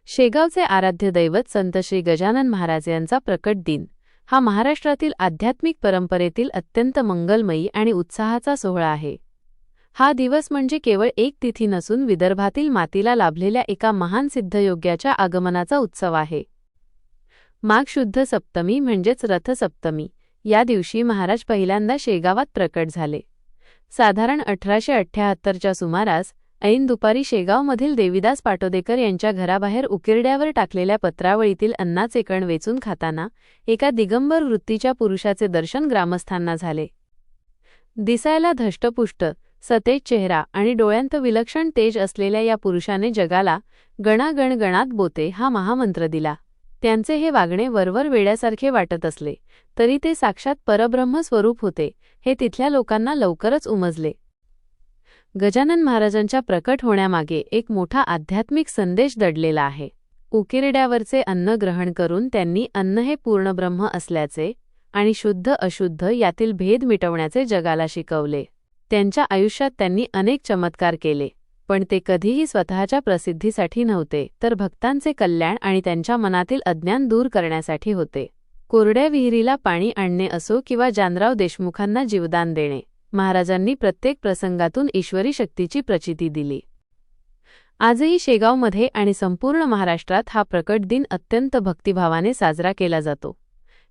शेगावचे आराध्य दैवत संत श्री गजानन महाराज यांचा प्रकट दिन हा महाराष्ट्रातील आध्यात्मिक परंपरेतील अत्यंत मंगलमयी आणि उत्साहाचा सोहळा आहे. हा दिवस म्हणजे केवळ एक तिथी नसून विदर्भातील मातीला लाभलेल्या एका महान सिद्धयोग्याच्या आगमनाचा उत्सव आहे. माघ शुद्ध सप्तमी म्हणजेच रथसप्तमी या दिवशी महाराज पहिल्यांदा शेगावात प्रकट झाले. साधारण 1878च्या सुमारास ऐन दुपारी शेगावमधील देवीदास पाटोदेकर यांच्या घराबाहेर उकिरड्यावर टाकलेल्या पत्रावळीतील अन्नाचे कण वेचून खाताना एका दिगंबर वृत्तीच्या पुरुषाचे दर्शन ग्रामस्थांना झाले. दिसायला धष्टपुष्ट, सतेज चेहरा आणि डोळ्यांत विलक्षण तेज असलेल्या या पुरुषाने जगाला गणागण गणात बोते हा महामंत्र दिला. त्यांचे हे वागणे वरवर वेड्यासारखे वाटत असले तरी ते साक्षात परब्रह्म स्वरूप होते हे तिथल्या लोकांना लवकरच उमजले. गजानन महाराजांच्या प्रकट होण्यामागे एक मोठा आध्यात्मिक संदेश दडलेला आहे. उकिरड्यावरचे अन्न ग्रहण करून त्यांनी अन्न हे पूर्ण ब्रह्म असल्याचे आणि शुद्ध अशुद्ध यातील भेद मिटवण्याचे जगाला शिकवले. त्यांच्या आयुष्यात त्यांनी अनेक चमत्कार केले, पण ते कधीही स्वतःच्या प्रसिद्धीसाठी नव्हते, तर भक्तांचे कल्याण आणि त्यांच्या मनातील अज्ञान दूर करण्यासाठी होते. कोरड्या विहिरीला पाणी आणणे असो किंवा जानराव देशमुखांना जीवदान देणे, महाराजांनी प्रत्येक प्रसंगातून ईश्वरी शक्तीची प्रचिती दिली. आजही शेगावमध्ये आणि संपूर्ण महाराष्ट्रात हा प्रकट दिन अत्यंत भक्तिभावाने साजरा केला जातो.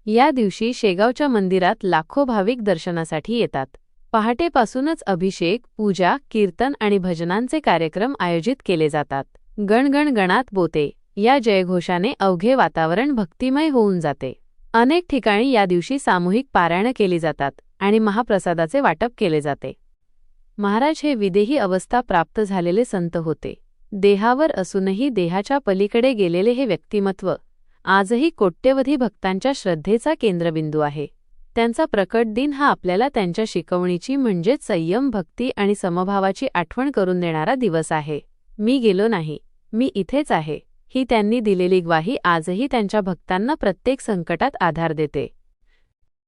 या दिवशी शेगावच्या मंदिरात लाखो भाविक दर्शनासाठी येतात. पहाटेपासूनच अभिषेक, पूजा, कीर्तन आणि भजनांचे कार्यक्रम आयोजित केले जातात. गणगण गणात बोते या जयघोषाने अवघे वातावरण भक्तिमय होऊन जाते. अनेक ठिकाणी या दिवशी सामूहिक पारायण केली जातात आणि महाप्रसादाचे वाटप केले जाते. महाराज हे विदेही अवस्था प्राप्त झालेले संत होते. देहावर असूनही देहाच्या पलीकडे गेलेले हे व्यक्तिमत्व आजही कोट्यवधी भक्तांच्या श्रद्धेचा केंद्रबिंदू आहे. त्यांचा प्रकट दिन हा आपल्याला त्यांच्या शिकवणीची म्हणजेच संयम, भक्ती आणि समभावाची आठवण करून देणारा दिवस आहे. मी गेलो नाही, मी इथेच आहे ही त्यांनी दिलेली ग्वाही आजही त्यांच्या भक्तांना प्रत्येक संकटात आधार देते.